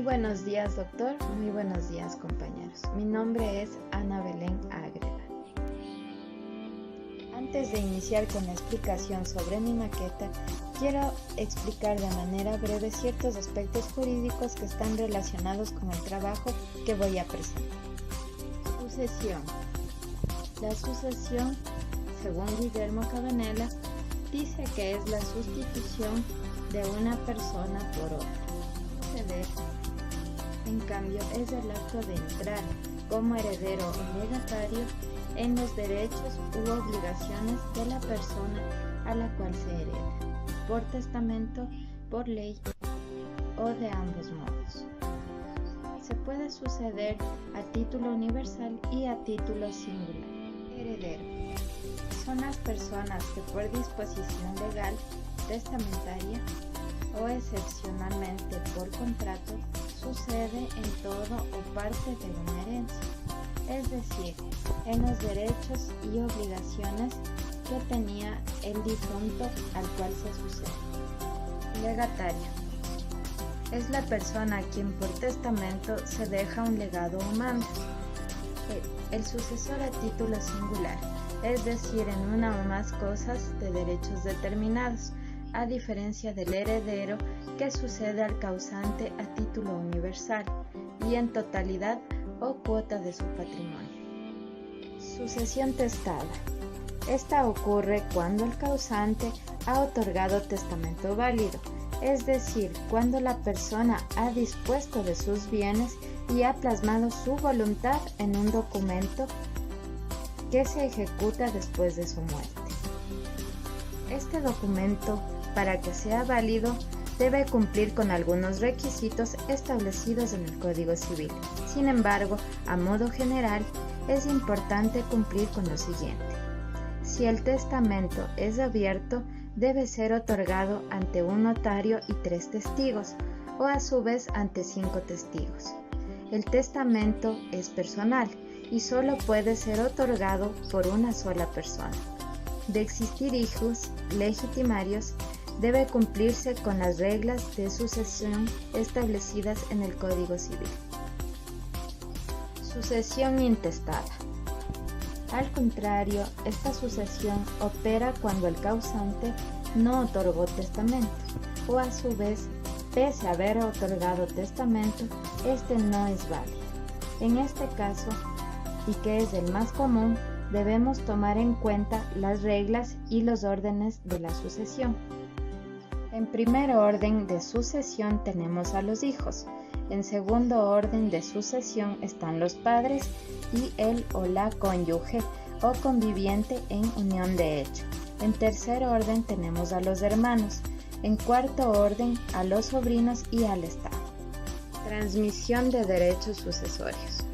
buenos días, doctor. Muy buenos días, compañeros. Mi nombre es Ana Belén Ágreda. Antes de iniciar con la explicación sobre mi maqueta, quiero explicar de manera breve ciertos aspectos jurídicos que están relacionados con el trabajo que voy a presentar. Sucesión. La sucesión, según Guillermo Cabanela, dice que es la sustitución de una persona por otra. Suceder, en cambio, es el acto de entrar como heredero o legatario en los derechos u obligaciones de la persona a la cual se hereda, por testamento, por ley o de ambos modos. Se puede suceder a título universal y a título singular. Heredero son las personas que por disposición legal, testamentaria o excepcionalmente por contrato sucede en todo o parte de una herencia, es decir, en los derechos y obligaciones que tenía el difunto al cual se sucede. Legatario es la persona a quien por testamento se deja un legado o manda. El sucesor a título singular, es decir, en una o más cosas de derechos determinados, a diferencia del heredero que sucede al causante a título universal y en totalidad o cuota de su patrimonio. Sucesión testada. Esta ocurre cuando el causante ha otorgado testamento válido, es decir, cuando la persona ha dispuesto de sus bienes y ha plasmado su voluntad en un documento que se ejecuta después de su muerte. Este documento, para que sea válido, debe cumplir con algunos requisitos establecidos en el Código Civil. Sin embargo, a modo general, es importante cumplir con lo siguiente. Si el testamento es abierto, debe ser otorgado ante un notario y 3 testigos, o a su vez ante 5 testigos. El testamento es personal y solo puede ser otorgado por una sola persona. De existir hijos legitimarios, debe cumplirse con las reglas de sucesión establecidas en el Código Civil. Sucesión intestada. Al contrario, esta sucesión opera cuando el causante no otorgó testamento, o a su vez, pese a haber otorgado testamento, este no es válido. En este caso, y que es el más común, debemos tomar en cuenta las reglas y los órdenes de la sucesión. En primer orden de sucesión tenemos a los hijos. En segundo orden de sucesión están los padres y el o la cónyuge o conviviente en unión de hecho. En tercer orden tenemos a los hermanos. En cuarto orden a los sobrinos y al Estado. Transmisión de derechos sucesorios.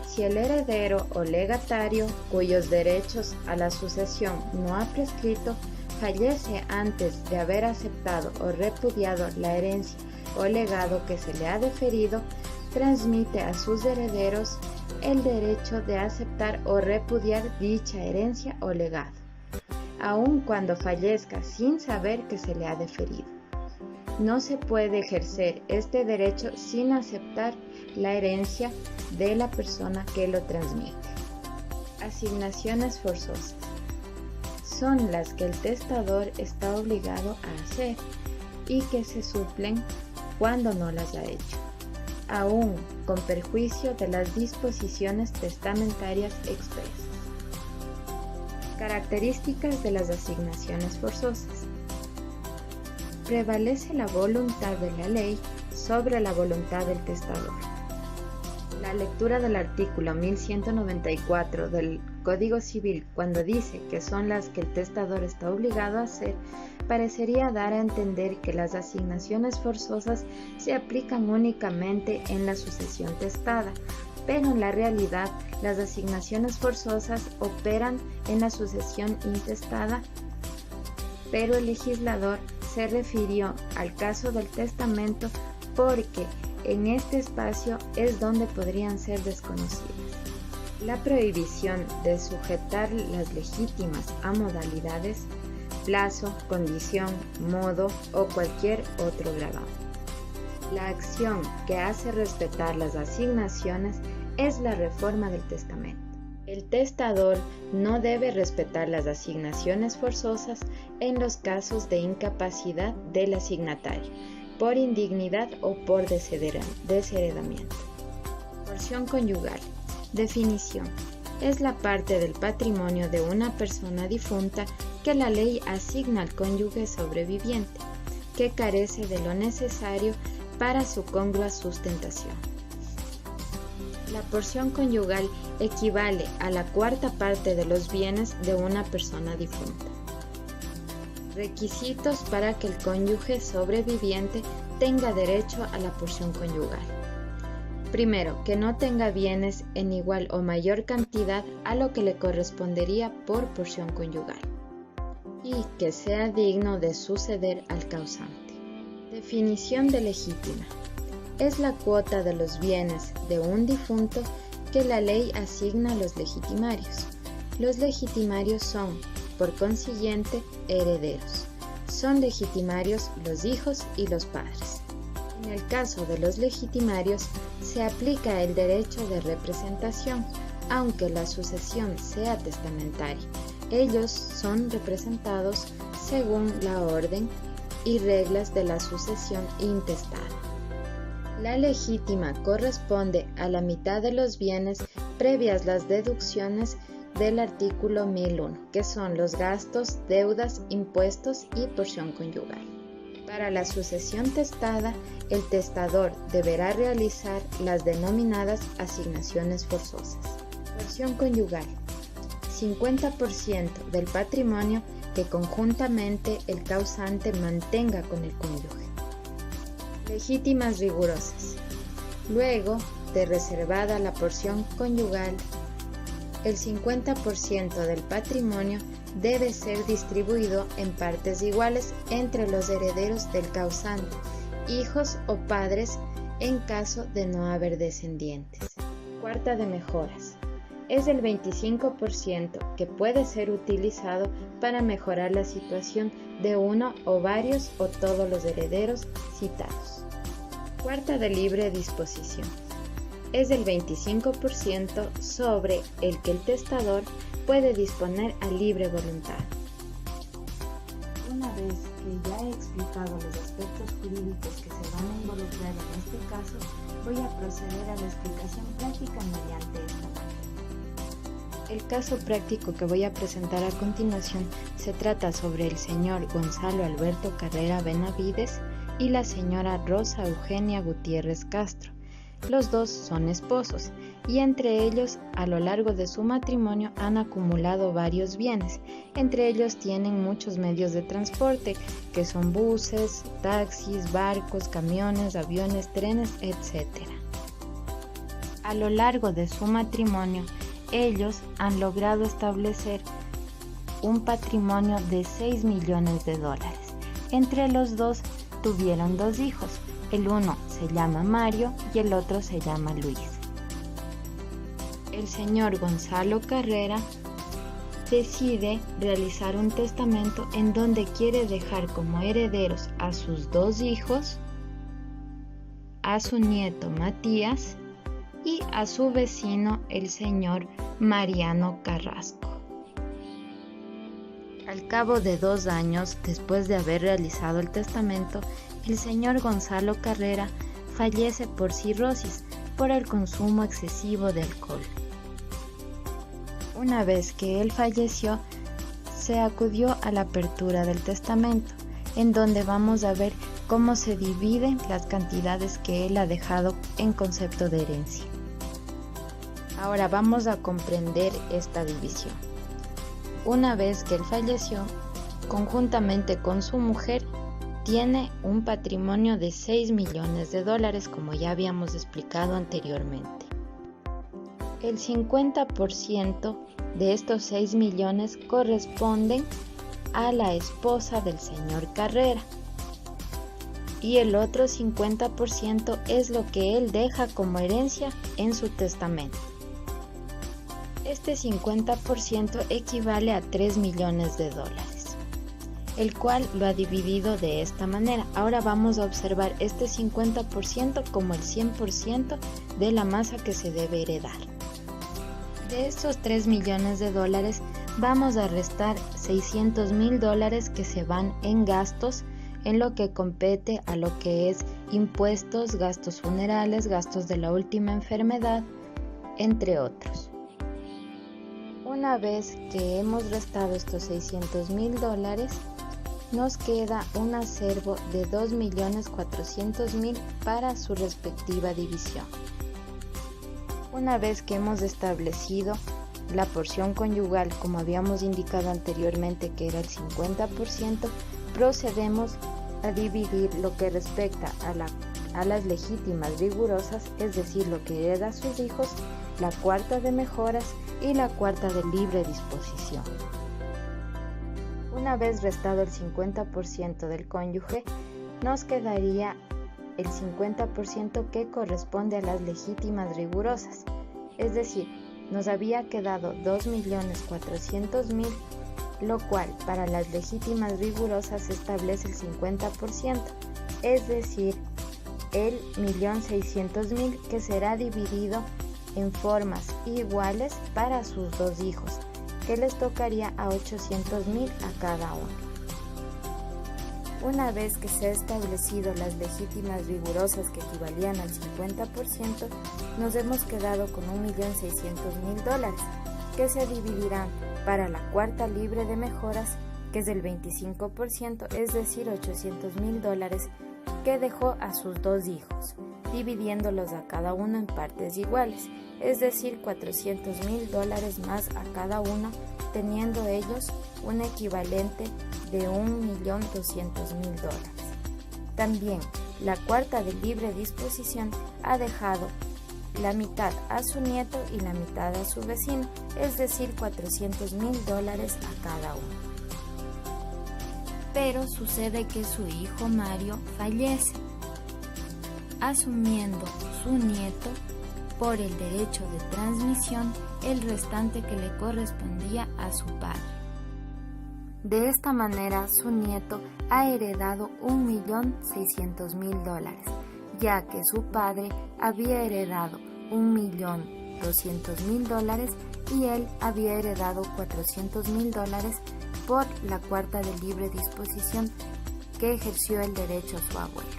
Si el heredero o legatario, cuyos derechos a la sucesión no ha prescrito, fallece antes de haber aceptado o repudiado la herencia o legado que se le ha deferido, transmite a sus herederos el derecho de aceptar o repudiar dicha herencia o legado, aun cuando fallezca sin saber que se le ha deferido. No se puede ejercer este derecho sin aceptar la herencia de la persona que lo transmite. Asignaciones forzosas. Son las que el testador está obligado a hacer y que se suplen cuando no las ha hecho, aún con perjuicio de las disposiciones testamentarias expresas. Características de las asignaciones forzosas. Prevalece la voluntad de la ley sobre la voluntad del testador. La lectura del artículo 1194 del Código Civil, cuando dice que son las que el testador está obligado a hacer, parecería dar a entender que las asignaciones forzosas se aplican únicamente en la sucesión testada, pero en la realidad las asignaciones forzosas operan en la sucesión intestada, pero el legislador se refirió al caso del testamento porque en este espacio es donde podrían ser desconocidas. La prohibición de sujetar las legítimas a modalidades, plazo, condición, modo o cualquier otro gravamen. La acción que hace respetar las asignaciones es la reforma del testamento. El testador no debe respetar las asignaciones forzosas en los casos de incapacidad del asignatario, por indignidad o por desheredamiento. Porción conyugal. Definición. Es la parte del patrimonio de una persona difunta que la ley asigna al cónyuge sobreviviente, que carece de lo necesario para su congrua sustentación. La porción conyugal equivale a la cuarta parte de los bienes de una persona difunta. Requisitos para que el cónyuge sobreviviente tenga derecho a la porción conyugal. Primero, que no tenga bienes en igual o mayor cantidad a lo que le correspondería por porción conyugal. Y que sea digno de suceder al causante. Definición de legítima. Es la cuota de los bienes de un difunto que la ley asigna a los legitimarios. Los legitimarios son, por consiguiente, herederos. Son legitimarios los hijos y los padres. En el caso de los legitimarios, se aplica el derecho de representación, aunque la sucesión sea testamentaria. Ellos son representados según la orden y reglas de la sucesión intestada. La legítima corresponde a la mitad de los bienes previas las deducciones del artículo 1001, que son los gastos, deudas, impuestos y porción conyugal. Para la sucesión testada, el testador deberá realizar las denominadas asignaciones forzosas. Porción conyugal. 50% del patrimonio que conjuntamente el causante mantenga con el cónyuge. Legítimas rigurosas. Luego de reservada la porción conyugal, el 50% del patrimonio debe ser distribuido en partes iguales entre los herederos del causante, hijos o padres en caso de no haber descendientes. Cuarta de mejoras. Es el 25% que puede ser utilizado para mejorar la situación de uno o varios o todos los herederos citados. Cuarta de libre disposición. Es el 25% sobre el que el testador puede disponer a libre voluntad. Una vez que ya he explicado los aspectos jurídicos que se van a involucrar en este caso, voy a proceder a la explicación práctica mediante esta máquina. El caso práctico que voy a presentar a continuación se trata sobre el señor Gonzalo Alberto Carrera Benavides y la señora Rosa Eugenia Gutiérrez Castro. Los dos son esposos y entre ellos a lo largo de su matrimonio han acumulado varios bienes. Entre ellos tienen muchos medios de transporte que son buses, taxis, barcos, camiones, aviones, trenes, etc. A lo largo de su matrimonio ellos han logrado establecer un patrimonio de $6 millones. Entre los dos tuvieron dos hijos. El uno se llama Mario y el otro se llama Luis. El señor Gonzalo Carrera decide realizar un testamento en donde quiere dejar como herederos a sus dos hijos, a su nieto Matías y a su vecino el señor Mariano Carrasco. Al cabo de 2 años después de haber realizado el testamento, el señor Gonzalo Carrera fallece por cirrosis por el consumo excesivo de alcohol. Una vez que él falleció, se acudió a la apertura del testamento, en donde vamos a ver cómo se dividen las cantidades que él ha dejado en concepto de herencia. Ahora vamos a comprender esta división. Una vez que él falleció, conjuntamente con su mujer, tiene un patrimonio de $6 millones, como ya habíamos explicado anteriormente. El 50% de estos 6 millones corresponden a la esposa del señor Carrera y el otro 50% es lo que él deja como herencia en su testamento. Este 50% equivale a $3 millones. el cual lo ha dividido de esta manera. Ahora vamos a observar este 50% como el 100% de la masa que se debe heredar. De estos $3 millones, vamos a restar $600,000 que se van en gastos, en lo que compete a lo que es impuestos, gastos funerales, gastos de la última enfermedad, entre otros. Una vez que hemos restado estos $600,000, nos queda un acervo de $2,400,000 para su respectiva división. Una vez que hemos establecido la porción conyugal, como habíamos indicado anteriormente que era el 50%, procedemos a dividir lo que respecta a las legítimas rigurosas, es decir, lo que hereda a sus hijos, la cuarta de mejoras y la cuarta de libre disposición. Una vez restado el 50% del cónyuge, nos quedaría el 50% que corresponde a las legítimas rigurosas, es decir, nos había quedado $2,400,000, lo cual para las legítimas rigurosas se establece el 50%, es decir, el $1,600,000 que será dividido en formas iguales para sus dos hijos, que les tocaría a $800,000 a cada uno. Una vez que se han establecido las legítimas rigurosas que equivalían al 50%, nos hemos quedado con $1,600,000 que se dividirán para la cuarta libre de mejoras, que es del 25%, es decir, $800,000 que dejó a sus dos hijos, dividiéndolos a cada uno en partes iguales, es decir, $400,000 más a cada uno, teniendo ellos un equivalente de $1,200,000. También la cuarta de libre disposición ha dejado la mitad a su nieto y la mitad a su vecino, es decir, $400,000 a cada uno. Pero sucede que su hijo Mario fallece, asumiendo su nieto por el derecho de transmisión el restante que le correspondía a su padre. De esta manera, su nieto ha heredado $1,600,000, ya que su padre había heredado $1,200,000 y él había heredado $400,000 por la cuarta de libre disposición que ejerció el derecho a su abuelo.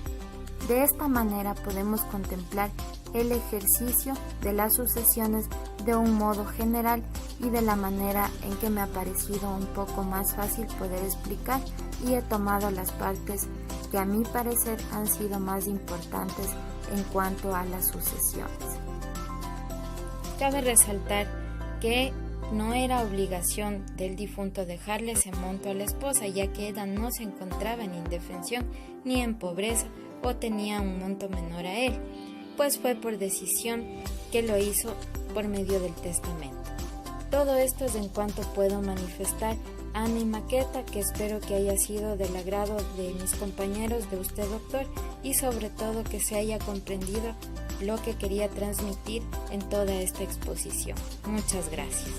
De esta manera podemos contemplar el ejercicio de las sucesiones de un modo general y de la manera en que me ha parecido un poco más fácil poder explicar, y he tomado las partes que a mi parecer han sido más importantes en cuanto a las sucesiones. Cabe resaltar que no era obligación del difunto dejarle ese monto a la esposa, ya que ella no se encontraba en indefensión ni en pobreza o tenía un monto menor a él, pues fue por decisión que lo hizo por medio del testamento. Todo esto es en cuanto puedo manifestar a mi maqueta, que espero que haya sido del agrado de mis compañeros, de usted doctor, y sobre todo que se haya comprendido lo que quería transmitir en toda esta exposición. Muchas gracias.